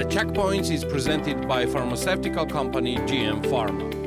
The checkpoints is presented by pharmaceutical company GM Pharma.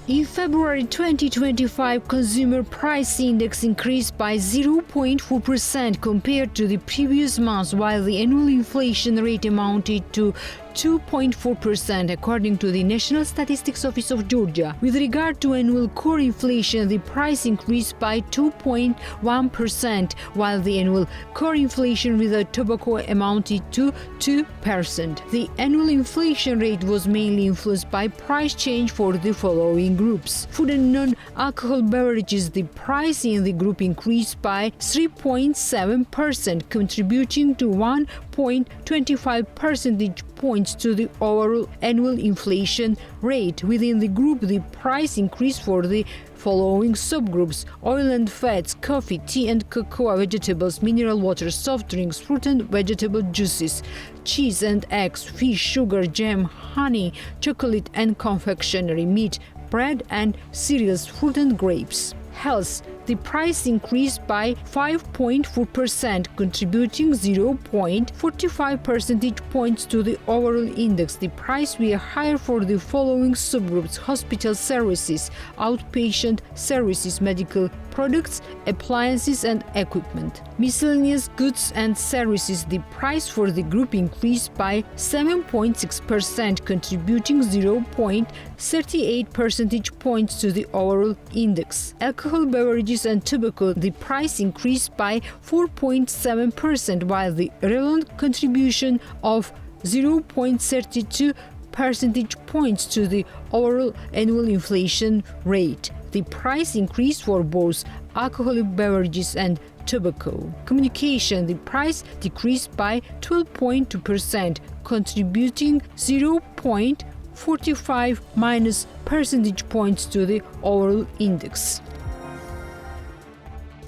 In February 2025, consumer price index increased by 0.4% compared to the previous month, while the annual inflation rate amounted to 2.4%, according to the National Statistics Office of Georgia. With regard to annual core inflation, the price increased by 2.1%, while the annual core inflation with the tobacco amounted to 2%. The annual inflation rate was mainly influenced by price change for the following groups. Food and non-alcohol beverages, the price in the group increased by 3.7%, contributing to 1.25 percentage points to the overall annual inflation rate. Within the group, the price increased for the following subgroups: oil and fats, coffee, tea and cocoa, vegetables, mineral water, soft drinks, fruit and vegetable juices, cheese and eggs, fish, sugar, jam, honey, chocolate and confectionery, meat, bread and cereals, fruit and grapes. Health, the price increased by 5.4%, contributing 0.45 percentage points to the overall index. The price were higher for the following subgroups: hospital services, outpatient services, medical products, appliances and equipment. Miscellaneous goods and services, the price for the group increased by 7.6%, contributing 0.38 percentage points to the overall index. Alcohol beverages and tobacco, the price increased by 4.7%, while the relevant contribution of 0.32 percentage points to the overall annual inflation rate. The price increased for both alcoholic beverages and tobacco. Communication, the price decreased by 12.2%, contributing 0.45 minus percentage points to the overall index.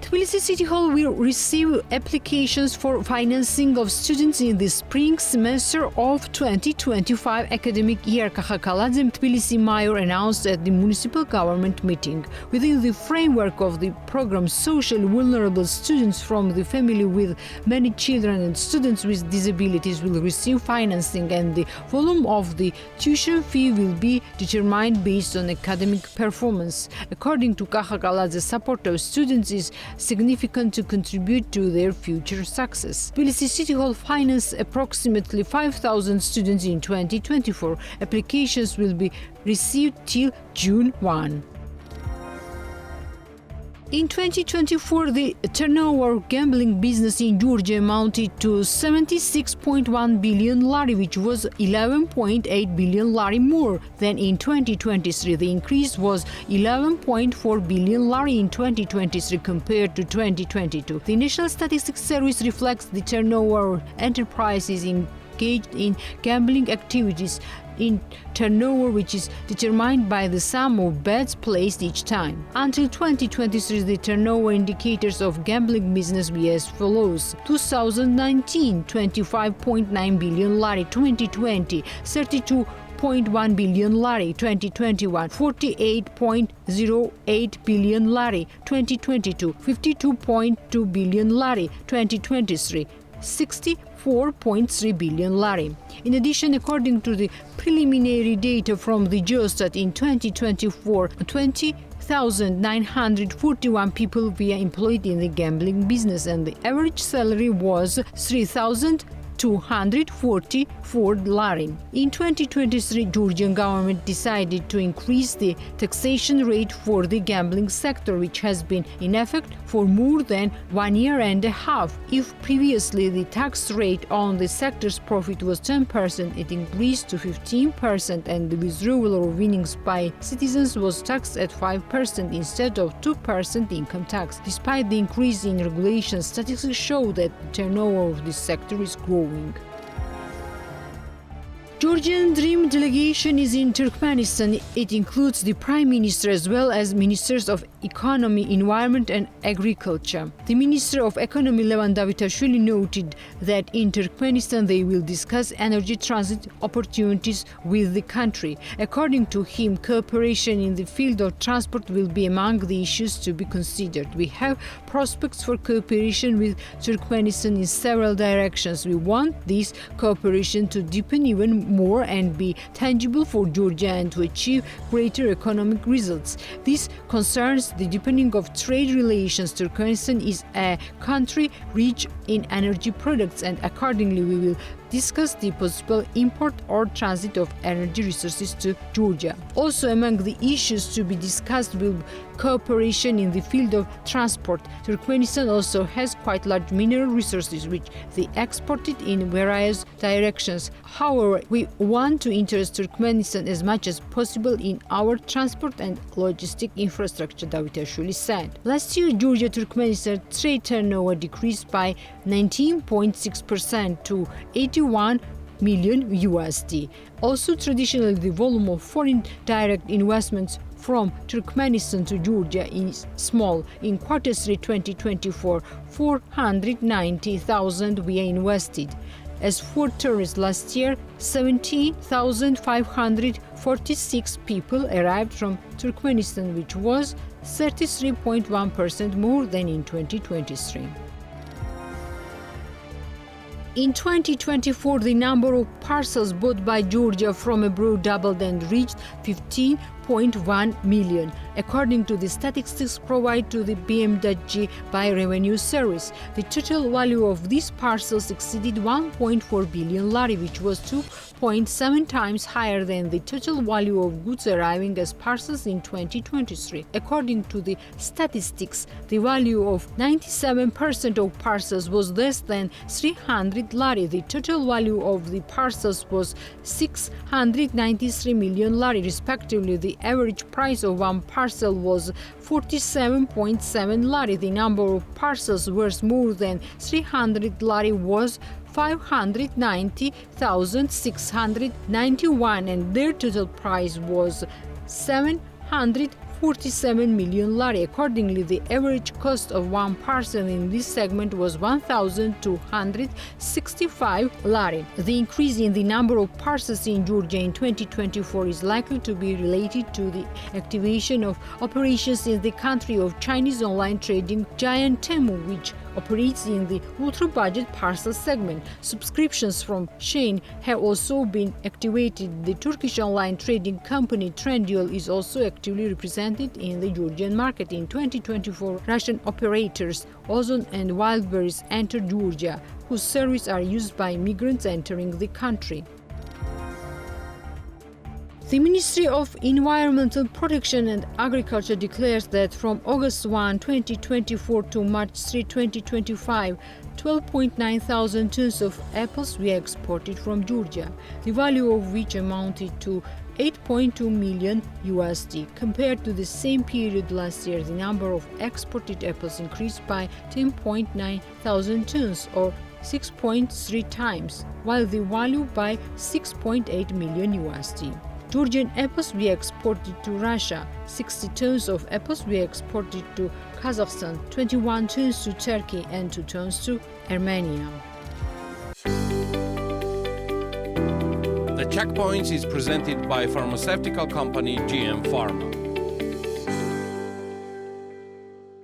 Tbilisi City Hall will receive applications for financing of students in the spring semester of 2025 academic year, Kakakaladze Tbilisi Mayor announced at the municipal government meeting. Within the framework of the program, socially vulnerable students from the family with many children and students with disabilities will receive financing, and the volume of the tuition fee will be determined based on academic performance. According to Kakakaladze, support of students is significant to contribute to their future success. Tbilisi City Hall financed approximately 5,000 students in 2024. Applications will be received till June 1. In 2024, the turnover of gambling business in Georgia amounted to 76.1 billion lari, which was 11.8 billion lari more than in 2023. The increase was 11.4 billion lari in 2023 compared to 2022. The National Statistics Service reflects the turnover of enterprises engaged in gambling activities in turnover, which is determined by the sum of bets placed each time. Until 2023, the turnover indicators of gambling business were as follows: 2019, 25.9 billion lari; 2020, 32.1 billion lari; 2021, 48.08 billion lari; 2022, 52.2 billion lari; 2023, 64.3 billion lari. In addition, according to the preliminary data from the Geostat, in 2024, 20,941 people were employed in the gambling business, and the average salary was 3,244 lari. In 2023, Georgian government decided to increase the taxation rate for the gambling sector, which has been in effect for more than 1 year and a half. If previously the tax rate on the sector's profit was 10%, it increased to 15%, and the withdrawal of winnings by citizens was taxed at 5% instead of 2% income tax. Despite the increase in regulations, statistics show that the turnover of this sector is growing. Georgian Dream delegation is in Turkmenistan. It includes the Prime Minister as well as Ministers of Economy, Environment and Agriculture. The Minister of Economy Levan Davitashvili noted that in Turkmenistan they will discuss energy transit opportunities with the country. According to him, cooperation in the field of transport will be among the issues to be considered. We have prospects for cooperation with Turkmenistan in several directions. We want this cooperation to deepen even more and be tangible for Georgia and to achieve greater economic results. This concerns the deepening of trade relations. Turkmenistan is a country rich in energy products, and accordingly we will discuss the possible import or transit of energy resources to Georgia. Also among the issues to be discussed will be cooperation in the field of transport. Turkmenistan also has quite large mineral resources which they exported in various directions. However, we want to interest Turkmenistan as much as possible in our transport and logistic infrastructure, Davitashvili said. Last year, Georgia-Turkmenistan trade turnover decreased by 19.6% to 81 million USD. Also, traditionally, the volume of foreign direct investments from Turkmenistan to Georgia is small. In Q3 2024, 490,000 were invested. As for tourists, last year, 17,546 people arrived from Turkmenistan, which was 33.1% more than in 2023. In 2024, the number of parcels bought by Georgia from abroad doubled and reached 15.1 million, according to the statistics provided to the BMWG by Revenue Service. The total value of these parcels exceeded 1.4 billion lari, which was 2.7 times higher than the total value of goods arriving as parcels in 2023. According to the statistics, the value of 97% of parcels was less than 300 lari. The total value of the parcels was 693 million lari, respectively. The average price of one parcel was 47.7 lari. The number of parcels worth more than 300 lari was 590,691, and their total price was 747 million lari. Accordingly, the average cost of one parcel in this segment was 1,265 lari. The increase in the number of parcels in Georgia in 2024 is likely to be related to the activation of operations in the country of Chinese online trading giant Temu, which operates in the ultra-budget parcel segment. Subscriptions from Shein have also been activated. The Turkish online trading company Trendyol is also actively represented in the Georgian market. In 2024, Russian operators Ozon and Wildberries entered Georgia, whose services are used by migrants entering the country. The Ministry of Environmental Protection and Agriculture declares that from August 1, 2024 to March 3, 2025, 12.9 thousand tons of apples were exported from Georgia, the value of which amounted to 8.2 million USD. Compared to the same period last year, the number of exported apples increased by 10.9 thousand tons or 6.3 times, while the value by 6.8 million USD. Georgian apples were exported to Russia, 60 tons of apples were exported to Kazakhstan, 21 tons to Turkey and 2 tons to Armenia. The Checkpoints is presented by pharmaceutical company GM Pharma.